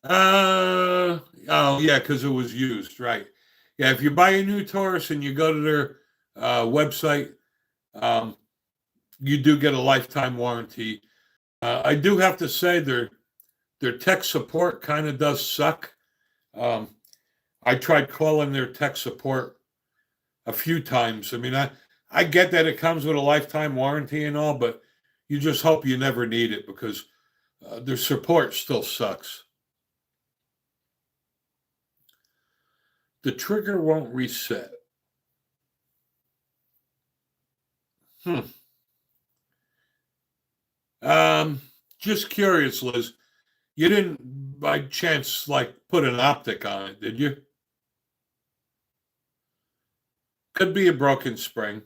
oh yeah, because it was used, right? Yeah, if you buy a new Taurus and you go to their website, you do get a lifetime warranty. I do have to say their tech support kind of does suck. I tried calling their tech support a few times. I mean, I get that it comes with a lifetime warranty and all, but you just hope you never need it because their support still sucks. The trigger won't reset. Just curious, Liz. You didn't by chance put an optic on it, did you? Could be a broken spring.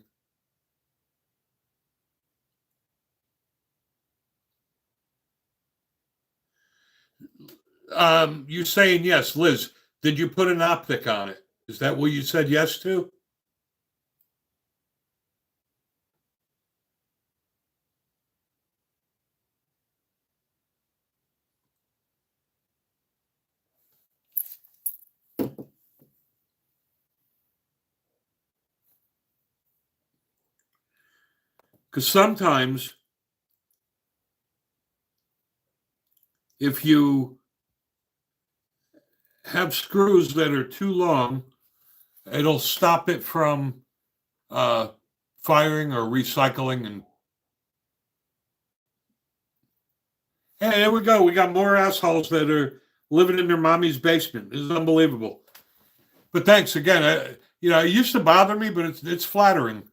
You're saying yes, Liz. Did you put an optic on it? Is that what you said yes to? Because sometimes if you have screws that are too long, it'll stop it from firing or recycling. And there we go. We got more assholes that are living in their mommy's basement. This is unbelievable. But thanks again. It used to bother me, but it's flattering.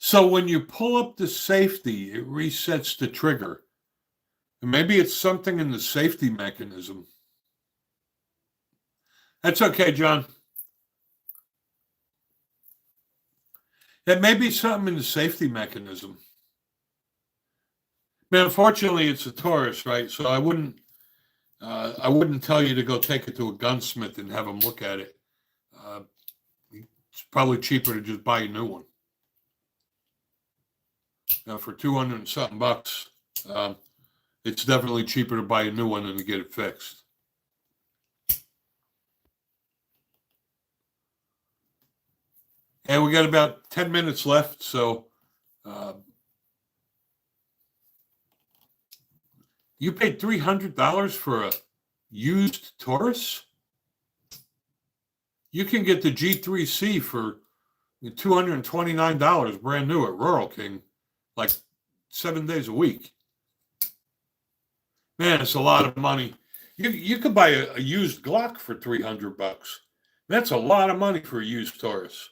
So when you pull up the safety, it resets the trigger. And maybe it's something in the safety mechanism. That's okay, John. It may be something in the safety mechanism. Man, unfortunately, it's a Taurus, right? So I wouldn't tell you to go take it to a gunsmith and have them look at it. It's probably cheaper to just buy a new one. Now, for 200 and something bucks, it's definitely cheaper to buy a new one than to get it fixed. And we got about 10 minutes left, so you paid $300 for a used Taurus? You can get the G3C for $229 brand new at Rural King, like 7 days a week. Man, it's a lot of money. You could buy a used Glock for $300. That's a lot of money for a used Taurus.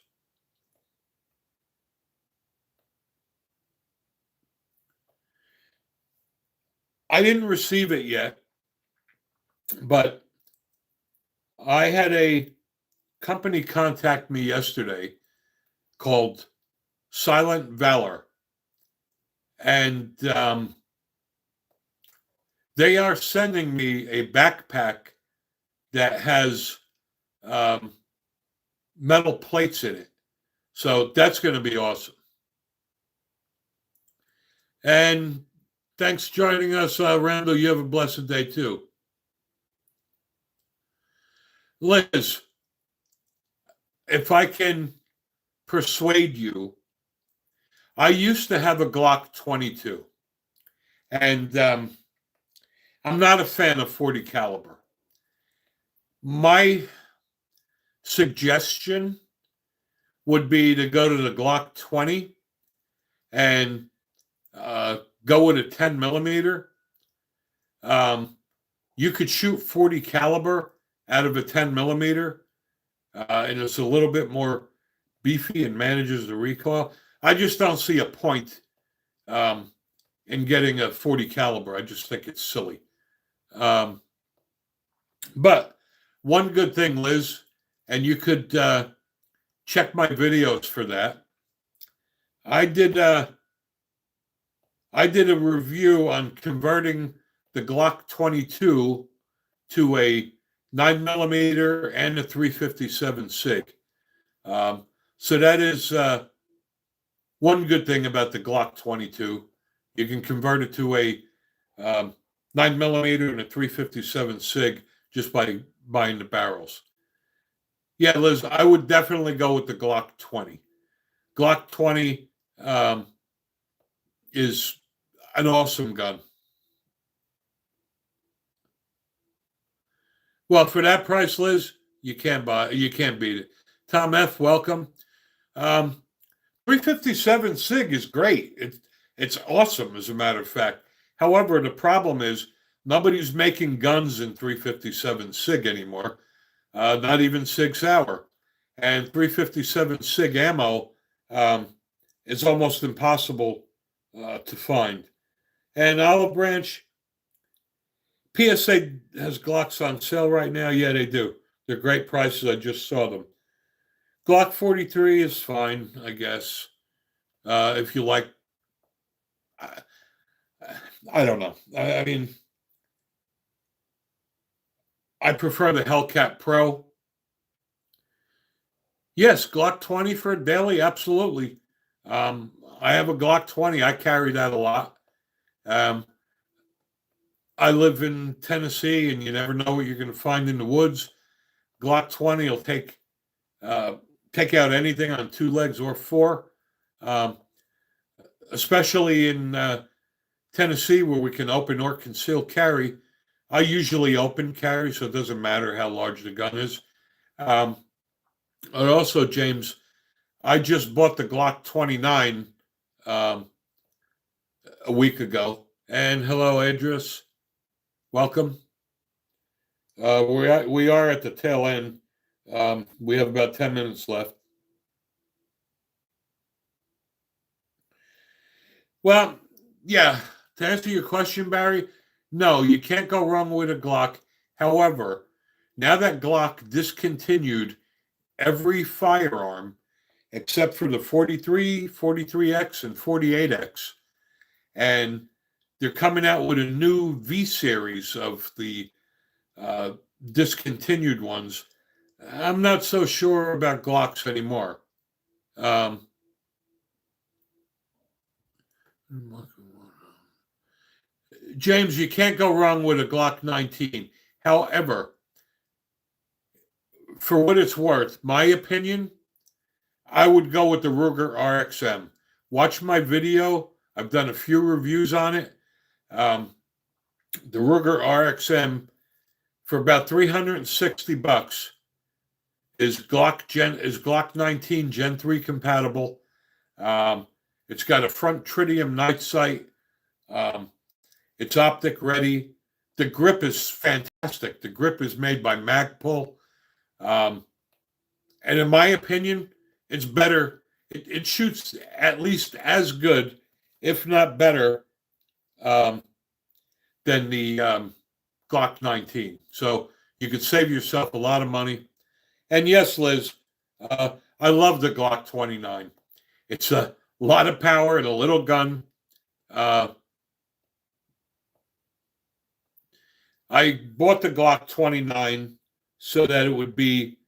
I didn't receive it yet, but I had a company contact me yesterday called Silent Valor. And they are sending me a backpack that has metal plates in it. So that's going to be awesome. And thanks for joining us, Randall. You have a blessed day too. Liz, if I can persuade you, I used to have a Glock 22, and I'm not a fan of 40 caliber. My suggestion would be to go to the Glock 20 and go with a 10 millimeter. You could shoot 40 caliber out of a 10 millimeter, and it's a little bit more beefy and manages the recoil. I just don't see a point in getting a 40 caliber. I just think it's silly. But one good thing, Liz, and you could check my videos for that. I did a review on converting the Glock 22 to a 9mm and a 357 SIG. So that is one good thing about the Glock 22. You can convert it to a 9mm and a 357 SIG just by buying the barrels. Yeah, Liz, I would definitely go with the Glock 20. Glock 20 is an awesome gun. Well, for that price, Liz, you can't beat it. Tom F., welcome. 357 SIG is great. It's awesome, as a matter of fact. However, the problem is nobody's making guns in 357 SIG anymore, not even SIG Sauer. And 357 SIG ammo is almost impossible to find. And Olive Branch, PSA has Glocks on sale right now. Yeah, they do. They're great prices. I just saw them. Glock 43 is fine, I guess. If you like, I don't know. I mean, I prefer the Hellcat Pro. Yes, Glock 20 for a daily, absolutely. I have a Glock 20. I carry that a lot. I live in Tennessee, and you never know what you're going to find in the woods. Glock 20 will take out anything on 2 legs or 4, especially in Tennessee where we can open or conceal carry. I usually open carry, so it doesn't matter how large the gun is. And also, James, I just bought the Glock 29 a week ago. And hello, Idris. Welcome. We are at the tail end. We have about 10 minutes left. Well, yeah, to answer your question, Barry, no, you can't go wrong with a Glock. However, now that Glock discontinued every firearm except for the 43, 43X, and 48X, and they're coming out with a new V series of the uh, discontinued ones. I'm not so sure about Glocks anymore. Um, James, you can't go wrong with a Glock 19. However, for what it's worth, my opinion, I would go with the Ruger RXM. Watch my video. I've done a few reviews on it. Um, the Ruger RXM for about $360 is Glock 19 Gen 3 compatible. Um, it's got a front tritium night sight. Um, it's optic ready. The grip is fantastic. The grip is made by Magpul. Um, and in my opinion, it's better. It shoots at least as good, if not better, um, than the Glock 19. So you could save yourself a lot of money. And yes, Liz, I love the Glock 29. It's a lot of power and a little gun. I bought the Glock 29 so that it would be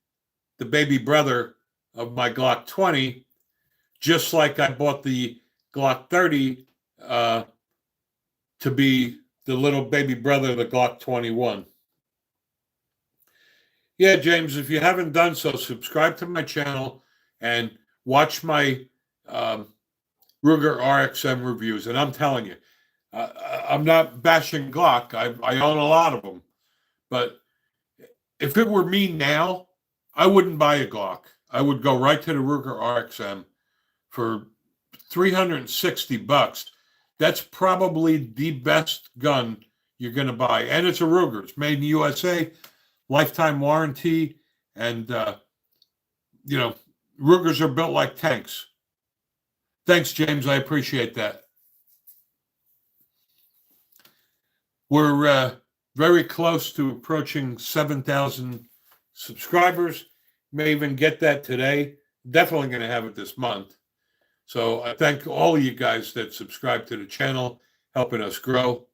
the baby brother of my Glock 20, just like I bought the Glock 30 to be the little baby brother of the Glock 21. Yeah, James, if you haven't done so, subscribe to my channel and watch my Ruger RXM reviews. And I'm telling you, I'm not bashing Glock. I own a lot of them. But if it were me now, I wouldn't buy a Glock. I would go right to the Ruger RXM for $360. That's probably the best gun you're going to buy. And it's a Ruger. It's made in the USA, lifetime warranty. And, Rugers are built like tanks. Thanks, James. I appreciate that. We're very close to approaching 7,000 subscribers. May even get that today. Definitely going to have it this month. So I thank all of you guys that subscribe to the channel, helping us grow.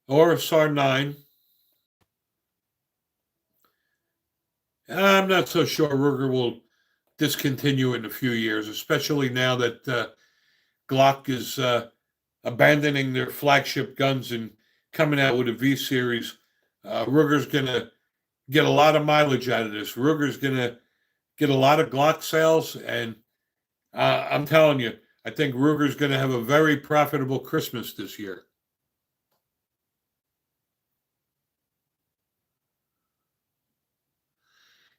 Or SAR9. I'm not so sure Ruger will discontinue in a few years, especially now that Glock is abandoning their flagship guns and coming out with a V series. Ruger's going to get a lot of mileage out of this. Ruger's going to get a lot of Glock sales, and I'm telling you, I think Ruger's going to have a very profitable Christmas this year.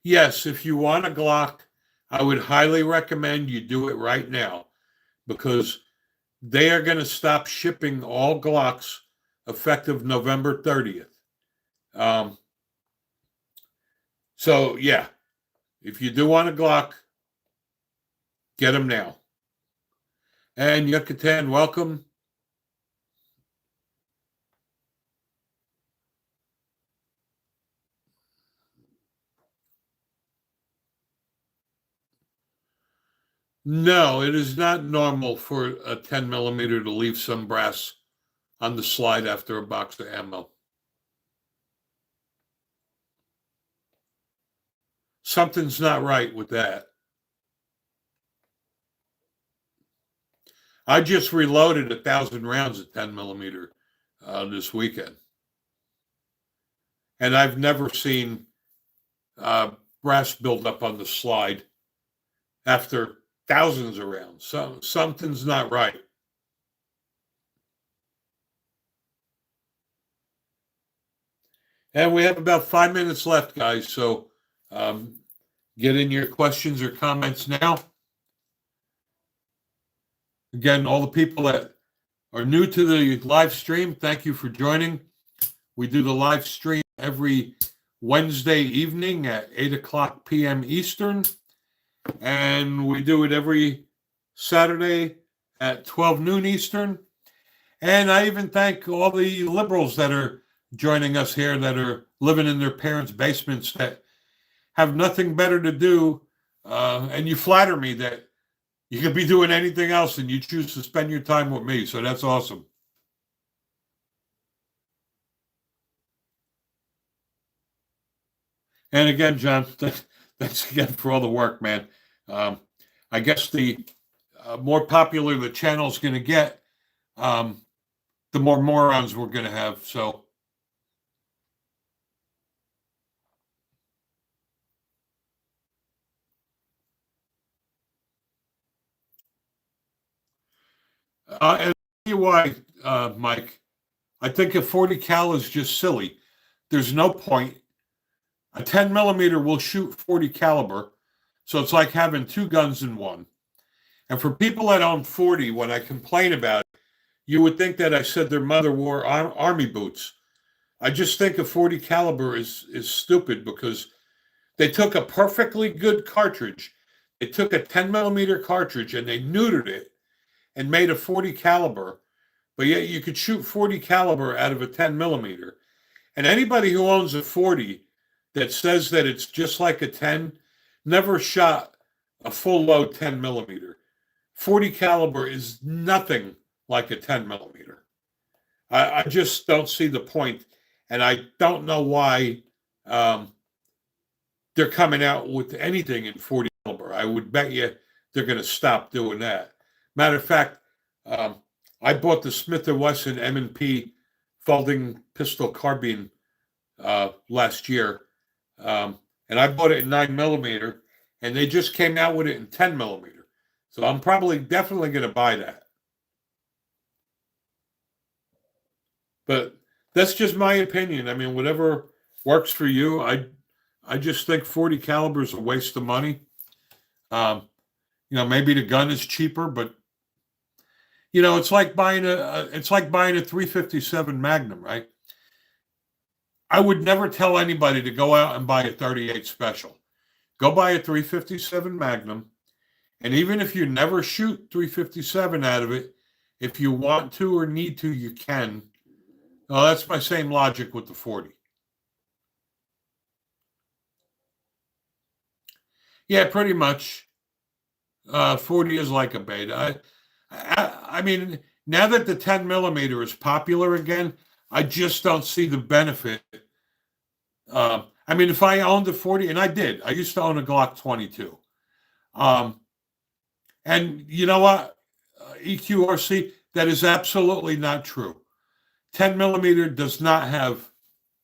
Yes, if you want a Glock, I would highly recommend you do it right now because they are going to stop shipping all Glocks effective November 30th. So, yeah, if you do want a Glock, get them now. And Yucatan, welcome. No, it is not normal for a 10 millimeter to leave some brass on the slide after a box of ammo. Something's not right with that. I just reloaded 1,000 rounds of 10 millimeter this weekend. And I've never seen brass build up on the slide after thousands of rounds. So something's not right. And we have about 5 minutes left, guys. So get in your questions or comments now. Again, all the people that are new to the live stream, thank you for joining. We do the live stream every Wednesday evening at 8 p.m. Eastern. And we do it every Saturday at 12 noon Eastern. And I even thank all the liberals that are joining us here that are living in their parents' basements that have nothing better to do. And you flatter me that you could be doing anything else and you choose to spend your time with me. So that's awesome. And again, John, thanks again for all the work, man. I guess the more popular the channel's going to get, the more morons we're going to have. So, and I'll tell you why, Mike. I think a 40 cal is just silly. There's no point. A 10 millimeter will shoot 40 caliber, so it's like having two guns in one. And for people that own 40, when I complain about it, you would think that I said their mother wore army boots. I just think a 40 caliber is stupid because they took a perfectly good cartridge. They took a 10 millimeter cartridge and they neutered it and made a 40 caliber, but yet you could shoot 40 caliber out of a 10 millimeter. And anybody who owns a 40 that says that it's just like a 10 never shot a full load 10 millimeter. 40 caliber is nothing like a 10 millimeter. I just don't see the point, and I don't know why they're coming out with anything in 40 caliber. I would bet you they're going to stop doing that. Matter of fact, I bought the Smith & Wesson M&P folding pistol carbine last year, and I bought it in 9 millimeter, and they just came out with it in 10 millimeter. So I'm definitely going to buy that. But that's just my opinion. I mean, whatever works for you. I just think 40 caliber is a waste of money. Maybe the gun is cheaper, but it's like buying a 357 Magnum, right? I would never tell anybody to go out and buy a 38 Special. Go buy a 357 Magnum, and even if you never shoot 357 out of it, if you want to or need to, you can. Well, that's my same logic with the 40. Yeah, pretty much. 40 is like a beta. I mean, now that the 10 millimeter is popular again, I just don't see the benefit. I mean, if I owned a 40, and I did, I used to own a Glock 22. And you know what, EQRC, that is absolutely not true. 10 millimeter does not have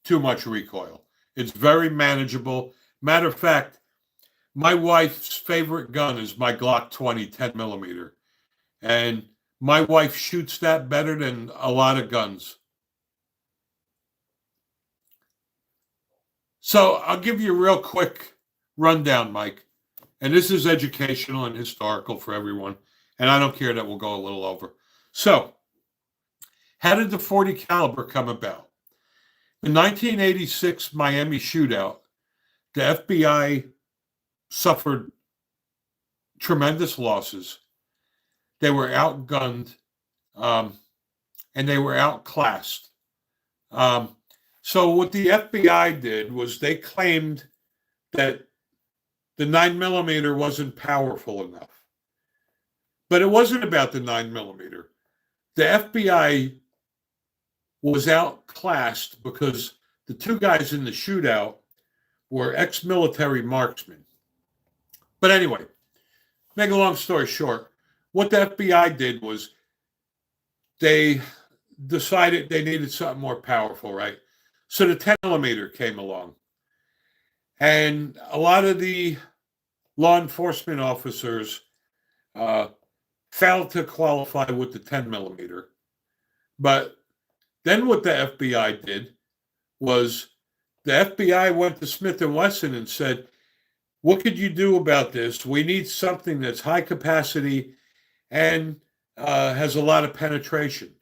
too much recoil. It's very manageable. Matter of fact, my wife's favorite gun is my Glock 20 10 millimeter. And my wife shoots that better than a lot of guns. So I'll give you a real quick rundown, Mike. And this is educational and historical for everyone. And I don't care that we'll go a little over. So, how did the 40 caliber come about? The 1986 Miami shootout, the FBI suffered tremendous losses. They were outgunned, and they were outclassed. So what the FBI did was they claimed that the 9 millimeter wasn't powerful enough. But it wasn't about the 9 millimeter. The FBI was outclassed because the two guys in the shootout were ex-military marksmen. But anyway, make a long story short, what the FBI did was they decided they needed something more powerful, right? So the 10 millimeter came along. And a lot of the law enforcement officers failed to qualify with the 10 millimeter. But then what the FBI did was the FBI went to Smith & Wesson and said, what could you do about this? We need something that's high capacity and has a lot of penetration.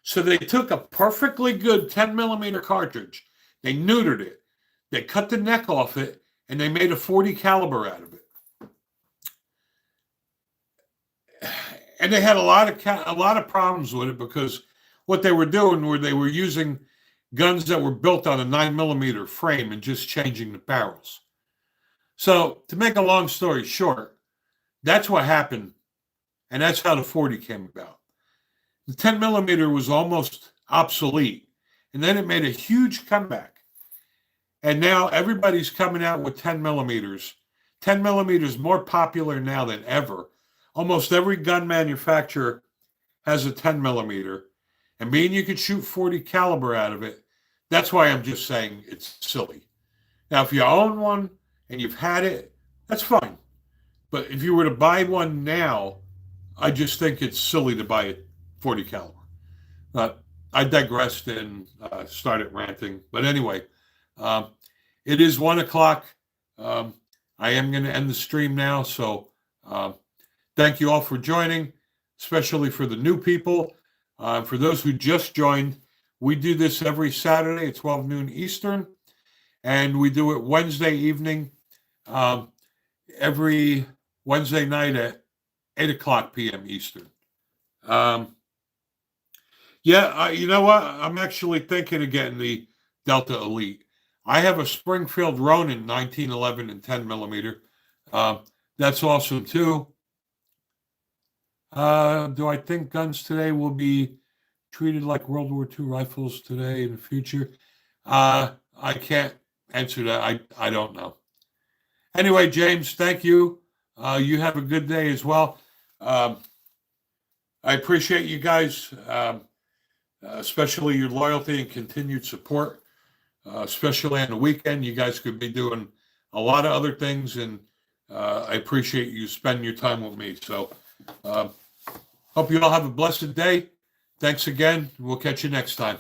So they took a perfectly good 10 millimeter cartridge, they neutered it, they cut the neck off it, and they made a 40 caliber out of it. and they had a lot of problems with it because what they were doing were they were using guns that were built on a 9mm frame and just changing the barrels. So to make a long story short, that's what happened, and that's how the 40 came about. The 10mm was almost obsolete, and then it made a huge comeback. And now everybody's coming out with 10mm. 10mm is more popular now than ever. Almost every gun manufacturer has a 10mm. And being you could shoot 40 caliber out of it, that's why I'm just saying it's silly. Now, if you own one and you've had it, that's fine. But if you were to buy one now, I just think it's silly to buy a 40 caliber. I digressed and started ranting. But anyway, it is 1 o'clock. I am going to end the stream now. So thank you all for joining, especially for the new people. For those who just joined, we do this every Saturday at 12 noon Eastern, and we do it Wednesday evening, every Wednesday night at 8 o'clock p.m. Eastern. You know what? I'm actually thinking of getting the Delta Elite. I have a Springfield Ronin 1911 and 10mm. That's awesome too. Do I think guns today will be treated like World War II rifles today in the future? I can't answer that. I don't know. Anyway, James, thank you. You have a good day as well. I appreciate you guys, especially your loyalty and continued support, especially on the weekend. You guys could be doing a lot of other things, and I appreciate you spending your time with me. So hope you all have a blessed day. Thanks again. We'll catch you next time.